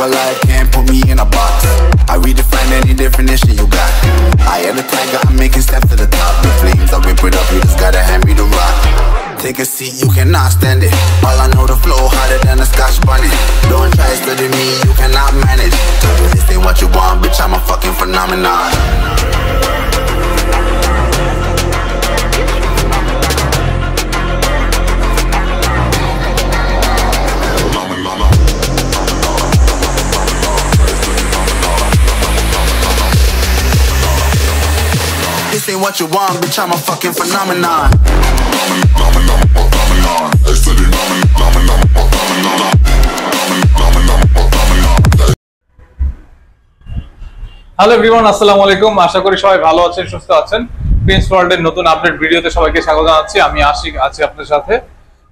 alive, can't put me in a box. I redefine any definition you got. I am the tiger, I'm making steps to the top. The flames, I whip it up, you just gotta hand me the rock. Take a seat, you cannot stand it. All I know, the flow harder than a Scotch bonnet. Don't try study me, you cannot manage. This ain't what you want, bitch, I'm a fucking phenomenon. This ain't what you want, bitch, I'm a fucking phenomenon. Hello everyone, আসসালামু আলাইকুম। আশা করি সবাই ভালো আছেন, সুস্থ আছেন। Prince ওয়ার্ল্ডের নতুন আপডেট ভিডিওতে সবাইকে স্বাগত জানাচ্ছি। আমি আশিক আছি আপনাদের সাথে।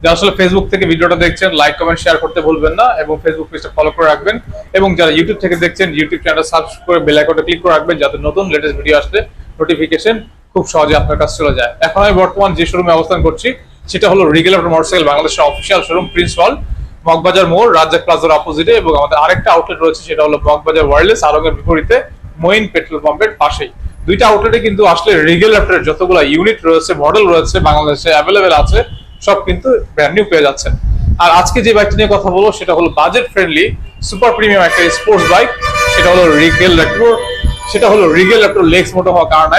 যারা আসলে ফেসবুক থেকে ভিডিওটা দেখছেন, লাইক কমেন্ট শেয়ার করতে ভুলবেন না এবং ফেসবুক পেজটা ফলো করে রাখবেন। এবং যারা ইউটিউব থেকে দেখছেন, ইউটিউব চ্যানেলটা সাবস্ক্রাইব করে বেল আইকনটা ক্লিক করে রাখবেন, যাতে নতুন লেটেস্ট ভিডিও আসলে নোটিফিকেশন খুব সহজে আপনার কাছে চলে যায়। এখন আমি বর্তমান যে শোরুমে অবস্থান করছি সেটা হলো রিগেল অটো মোটরসাইকেল বাংলাদেশের official showroom Prince world, Moghbazar মোড়, রাজ্জাক প্লাজার অপোজিটে। এবং আমাদের আরেকটা আউটলেট রয়েছে, সেটা হলো মগবাজার ওয়্যারলেস আরঙের বিপরীতে মঈন পেট্রোল পাম্পের পাশেই। দুইটা আউটলেটে কিন্তু আসলে রিগেল অটোর যতগুলো ইউনিট রয়েছে, মডেল রয়েছে বাংলাদেশে অ্যাভেলেবেল আছে, সব কিন্তু ব্র্যান্ড নিউ পেয়ে যাচ্ছেন। আর আজকে যে বাইকটা নিয়ে কথা বলবো সেটা হলো বাজেট ফ্রেন্ডলি সুপার প্রিমিয়াম একটা স্পোর্টস বাইক, সেটা হলো রিগেল অটো লেক্স মোটো হক R9।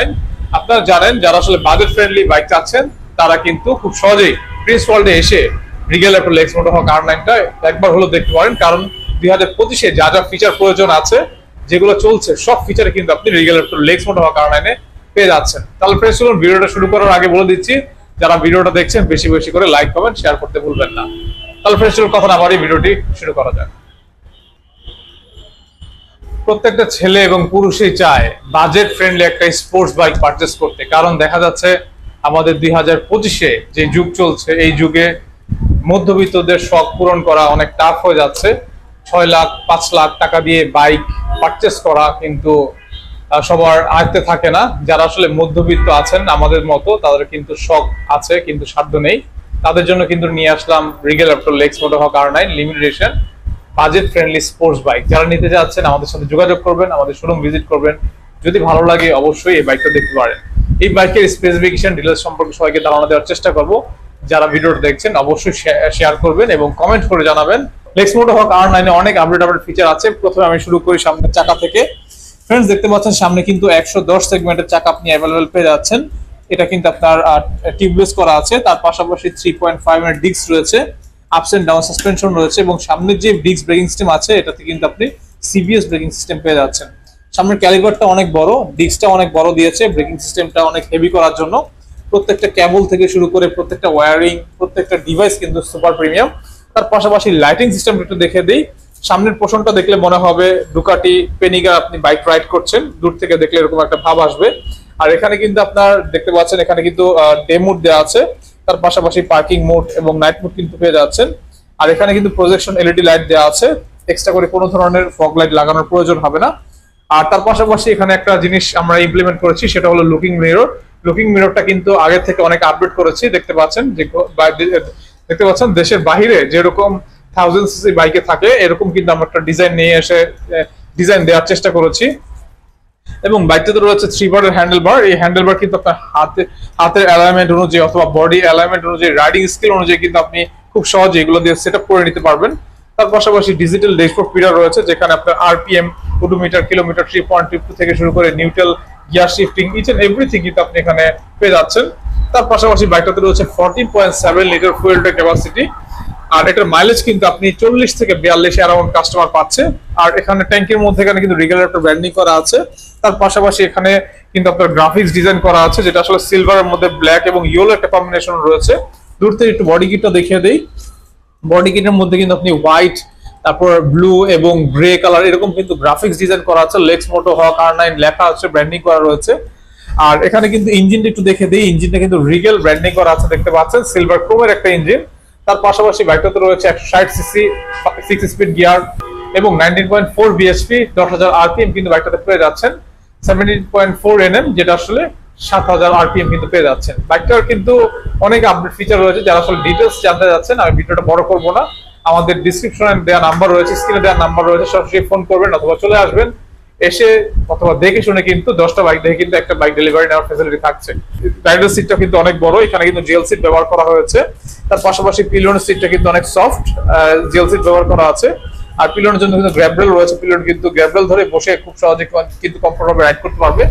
আপনারা জানেন, যারা আসলে বাজেট ফ্রেন্ডলি বাইক চাচ্ছেন তারা কিন্তু খুব সহজেই প্রিন্স ওয়ার্ল্ডে এসে রিগেল অটো লেক্স মোটো হক R9টা একবার হলো দেখতে পারেন। কারণ 2025-এ যা যা ফিচার প্রয়োজন আছে, যেগুলো চলছে, সব ফিচারে কিন্তু আপনি রিগেল অটো লেক্স মোটো হক R9-এ পেয়ে যাচ্ছেন। তাহলে ফ্রেন্ডস, চলুন ভিডিওটা শুরু করার আগে বলে দিচ্ছি, যারা ভিডিওটা দেখছেন বেশি বেশি করে লাইক কমেন্ট শেয়ার করতে ভুলবেন না। তাহলে ফ্রেন্ডস, চলুন কথা না বাড়িয়ে ভিডিওটি শুরু করা যাক। প্রত্যেকটা ছেলে এবং পুরুষই চায় বাজেট ফ্রেন্ডলি একটা স্পোর্টস বাইক পারচেস করতে। কারণ দেখা যাচ্ছে আমাদের 2025-এ যে যুগ চলছে, এই যুগে মধ্যবিত্তদের শখ পূরণ করা অনেক টাফ হয়ে যাচ্ছে। 6 লাখ 5 লাখ টাকা দিয়ে বাইক পারচেস করা কিন্তু সবার আয়ত্তে থাকে না। যারা আসলে মধ্যবিত্ত আছেন আমাদের মতো, তাদের কিন্তু শখ আছে কিন্তু সাধ্য নেই। তাদের জন্য কিন্তু নিয়ে আসলাম রিগেল অটো লেক্স মোটো হক R9 limited edition budget friendly sports bike. যারা নিতে যাচ্ছেন আমাদের সাথে যোগাযোগ করবেন, আমাদের শোরুম ভিজিট করবেন। যদি ভালো লাগে অবশ্যই এই বাইকটা দেখতে পারেন। এই বাইকের স্পেসিফিকেশন ডিটেইলস সম্পর্কে সবাইকে ধারণা দেওয়ার চেষ্টা করব। যারা ভিডিওটা দেখছেন অবশ্যই শেয়ার করবেন এবং কমেন্ট করে জানাবেন। লেক্স মোটো হক R9-এ অনেক আপডেট ফিচার আছে। প্রথমে আমি শুরু করি সামনের চাকা থেকে। ফ্রেন্ডস, দেখতে পাচ্ছেন সামনে কিন্তু 110 সেগমেন্টের চাকা আপনি অ্যাভেলেবেল পেয়ে যাচ্ছেন। এটা কিন্তু আপনার টিউবলেস করা আছে। তার পাশাপাশি 3.5 এর ডিস্ক রয়েছে, আপস এন্ড ডাউন সাসপেনশন রয়েছে এবং সামনের যে ডিস্ক ব্রেকিং সিস্টেম আছে, এটাতে কিন্তু আপনি সিবিএস ব্রেকিং সিস্টেম পেয়ে যাচ্ছেন। সামনের ক্যালিভারটা অনেক বড়, ডিস্কটা অনেক বড় দিয়েছে, ব্রেকিং সিস্টেমটা অনেক হেভি করার জন্য। প্রত্যেকটা কেবল থেকে শুরু করে প্রত্যেকটা ওয়্যারিং, প্রত্যেকটা ডিভাইস কিন্তু সুপার প্রিমিয়াম। তার পাশাপাশি লাইটিং সিস্টেমটা একটু দেখে দিই। সামনের পোর্শনটা দেখলে মনে হবে ডুকাটি পেনিগা আপনি বাইক রাইড করছেন, দূর থেকে দেখলে এরকম একটা ভাব আসবে। আর এখানে কিন্তু আপনার দেখতে পাচ্ছেন এখানে কিন্তু ডে মোড দেওয়া আছে। তার পাশাপাশি পার্কিং মোড এবং নাইট মোড কিন্তু পেয়ে যাচ্ছেন। আর এখানে কিন্তু প্রজেকশন এলইডি লাইট দেওয়া আছে, এক্সট্রা করে কোনো ধরনের ফগ লাইট লাগানোর প্রয়োজন হবে না। আর তার পাশাপাশি এখানে একটা জিনিস আমরা ইমপ্লিমেন্ট করেছি, সেটা হলো লুকিং মিরর। লুকিং মিররটা কিন্তু আগের থেকে অনেক আপডেট করেছি। দেখতে পাচ্ছেন দেশের বাহিরে যেরকম 1000cc বাইকে থাকে, এরকম কিন্তু আমরা একটা ডিজাইন নিয়ে এসে ডিজাইন দেওয়ার চেষ্টা করেছি। এবং বাইকটাতে রয়েছে 3 বারের হ্যান্ডেল বার। এই হ্যান্ডেল বার কিন্তু আপনার হাতের অ্যালাইনমেন্ট অনুযায়ী অথবা বডি অ্যালাইনমেন্ট অনুযায়ী, রাইডিং স্কিল অনুযায়ী কিন্তু আপনি খুব সহজে এগুলো দিয়ে সেট আপ করে নিতে পারবেন। তার পাশাপাশি ডিজিটাল ড্যাশবোর্ড ফিডার রয়েছে, যেখানে আপনার আরপিএম, ওডোমিটার, কিলোমিটার, 3.2 থেকে শুরু করে neutral, gear shifting, each and everything কিন্তু আপনি এখানে পেয়ে যাচ্ছেন। তার পাশাপাশি বাইকটাতে রয়েছে 14.7 লিটার ফুয়েল ট্যাঙ্ক ক্যাপাসিটি। আর এটার মাইলেজ কিন্তু আপনি 40 থেকে 42 অ্যারাউন্ড কাস্টমার পাচ্ছে। আর এখানে ট্যাঙ্কের মধ্যে এখানে কিন্তু রিগেল অটো ব্র্যান্ডিং করা আছে। তার পাশাপাশি এখানে কিন্তু আপনার গ্রাফিক্স ডিজাইন করা আছে, যেটা আসলে সিলভারের মধ্যে ব্ল্যাক এবং ইয়েলো একটা কম্বিনেশন রয়েছে। দূর থেকে একটু বডি কিটটা দেখিয়ে দেই। বডি কিটের মধ্যে কিন্তু আপনি হোয়াইট, তারপর ব্লু এবং গ্রে কালার এরকম কিন্তু গ্রাফিক্স ডিজাইন করা আছে। লেক্স মোটো হক R9 লেখা আছে, ব্র্যান্ডিং করা রয়েছে। আর এখানে কিন্তু ইঞ্জিনটা একটু দেখে দিই। ইঞ্জিনটা কিন্তু রিগেল ব্র্যান্ডিং করা আছে, দেখতে পাচ্ছেন সিলভার ক্রোমের একটা ইঞ্জিন। তার পাশাপাশি বাইকটাতে রয়েছে 160cc 6 স্পিড গিয়ার এবং 19.4 bhp 10,000 rpm কিন্তু বাইকটাতে পেয়ে যাচ্ছেন। 17.4 Nm, যেটা আসলে 7,000 rpm কিন্তু পেয়ে যাচ্ছেন। বাইকটার কিন্তু অনেক আপডেট ফিচার রয়েছে। যারা আসলে ডিটেইলস জানতে যাচ্ছেন, আমি ভিডিওটা বড় করব না, আমাদের ডিসক্রিপশনে দেওয়া নাম্বার রয়েছে, স্ক্রিনে দেওয়া নাম্বার রয়েছে, সরাসরি ফোন করবেন অথবা চলে আসবেন, এসে অথবা দেখে শুনে কিন্তু 10টা বাইক দেখে কিন্তু একটা বাইক ডেলিভারি নেওয়ার ফ্যাসিলিটি থাকছে। রাইডার সিটটা কিন্তু অনেক বড়, এখানে কিন্তু জেল সিট ব্যবহার করা হয়েছে। তার পাশাপাশি পিলিয়ন সিটটা কিন্তু অনেক সফট, জেল সিট ব্যবহার করা আছে। আর পিলিয়নের জন্য কিন্তু গ্র্যাবরেল রয়েছে, পিলিয়ন কিন্তু গ্র্যাবরেল ধরে বসে খুব সহজে কিন্তু কমফোর্টেবল রাইড করতে পারবে।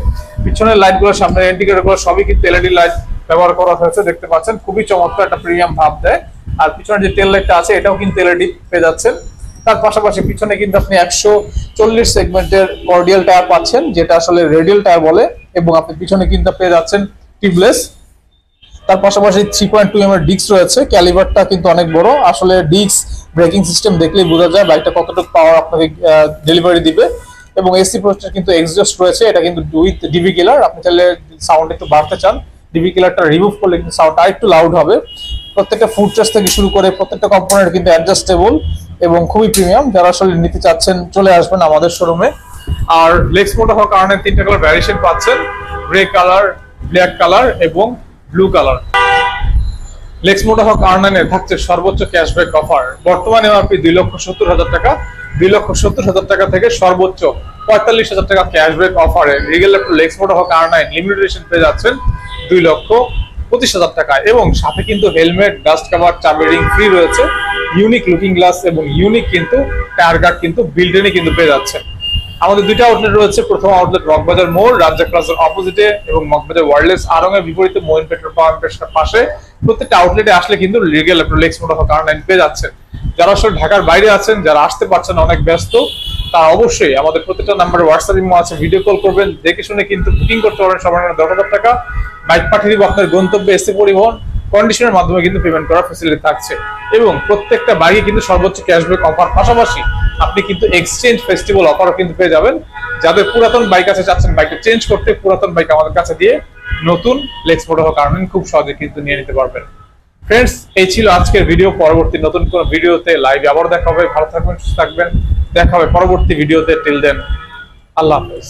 পিছনের লাইটগুলো, সামনের ইন্ডিকেটরগুলো সবই কিন্তু এলইডি লাইট ব্যবহার করা হয়েছে, দেখতে পাচ্ছেন খুবই চমৎকার একটা প্রিমিয়াম ভাব দেয়। আর পিছনে যে টেল লাইটটা আছে এটাও কিন্তু এলইডি পেয়ে যাচ্ছেন। তার পাশাপাশি পিছনে কিন্তু আপনি 140 সেগমেন্টের কর্ডিয়াল টায়ার পাচ্ছেন, যেটা আসলে রেডিয়াল টায়ার বলে, এবং আপনি পিছনে কিন্তু পেয়ে যাচ্ছেন টিউবলেস। তার পাশাপাশি 3.2 mm ডিস্ক রয়েছে, ক্যালিভারটা কিন্তু অনেক বড়। আসলে ডিস্ক ব্রেকিং সিস্টেম দেখলেই বোঝা যায় বাইকটা কতটুকু পাওয়ার আপনাকে ডেলিভারি দিবে। এবং এসি পোস্টের কিন্তু এক্সজস্ট রয়েছে, এটা কিন্তু উইথ ডিভি কিলার। আপনি চাইলে সাউন্ড একটু বাড়তে চান, ডিভি কিলারটা রিমুভ করলে কিন্তু সাউন্ডটা একটু লাউড হবে। প্রত্যেকটা ফুড ট্রেস থেকে শুরু করে প্রত্যেকটা কম্পোনেন্ট কিন্তু অ্যাডজাস্টেবল এবং খুবই প্রিমিয়াম। যারা আসলে নিতে চাচ্ছেন চলে আসবেন আমাদের শোরুমে। আর লেক্স মোটো হওয়ার কারণে 3টা কালার ভ্যারিয়েশন পাচ্ছেন, গ্রে কালার, ব্ল্যাক কালার এবং ব্লু কালার। লেক্স মোটো হওয়ার কারণে থাকছে সর্বোচ্চ ক্যাশব্যাক অফার। বর্তমানে এমআরপি 2,70,000 টাকা, 2,70,000 টাকা থেকে সর্বোচ্চ 45,000 টাকা ক্যাশব্যাক অফারে রিগেল লেক্স মোটো হওয়ার কারণে লিমিটেড এডিশন পেয়ে যাচ্ছেন 2,25,000 টাকা। এবং সাথে কিন্তু হেলমেট, ডাস্ট কভার, চাবি রিং ফ্রি রয়েছে, ইউনিক লুকিং গ্লাস এবং ইউনিক কিন্তু টায়ার গার্ড কিন্তু বিল্ট-ইনই কিন্তু পেয়ে যাচ্ছে। আমাদের 2টা আউটলেট রয়েছে। প্রথম আউটলেট মগবাজার মোড়, রাজ্জাক প্লাজার অপোজিটে, এবং মগবাজার ওয়ারলেস আড়ং এর বিপরীতে মোইন পেট্রোল পাম্পের পাশে। প্রত্যেকটা আউটলেটে আসলে কিন্তু রিগেল লেক্স মোটো হওয়ার কারণে পেয়ে যাচ্ছে। যারা আসলে ঢাকার বাইরে আছেন, যারা আসতে পারছেন, অনেক ব্যস্ত, তারা অবশ্যই আমাদের প্রত্যেকটা নাম্বারে হোয়াটসঅ্যাপ ইমো আছে, ভিডিও কল করবেন, দেখে শুনে কিন্তু বুকিং করতে পারবেন। সর্বনিম্ন 10,000 টাকা, বাইক পাঠিয়ে দিব আপনার গন্তব্যে। এসি পরিবহন কন্ডিশনের মাধ্যমে কিন্তু পেমেন্ট করার ফ্যাসিলিটি থাকছে। এবং প্রত্যেকটা বাইকে কিন্তু সর্বোচ্চ ক্যাশব্যাক অফার, পাশাপাশি আপনি কিন্তু এক্সচেঞ্জ ফেস্টিভ্যাল অফারও কিন্তু পেয়ে যাবেন। যাদের পুরাতন বাইক আছে, চাচ্ছেন বাইকটা চেঞ্জ করতে, পুরাতন বাইক আমাদের কাছে দিয়ে নতুন লেক্স মোটো হওয়ার কারণে খুব সহজে কিন্তু নিয়ে নিতে পারবেন। ফ্রেন্ডস, এই ছিল আজকের ভিডিও। পরবর্তী নতুন কোন ভিডিওতে লাইভে আবার দেখা হবে। ভালো থাকবেন, সুস্থ থাকবেন, দেখা হবে পরবর্তী ভিডিওতে। টিল দেন, আল্লাহ হাফেজ।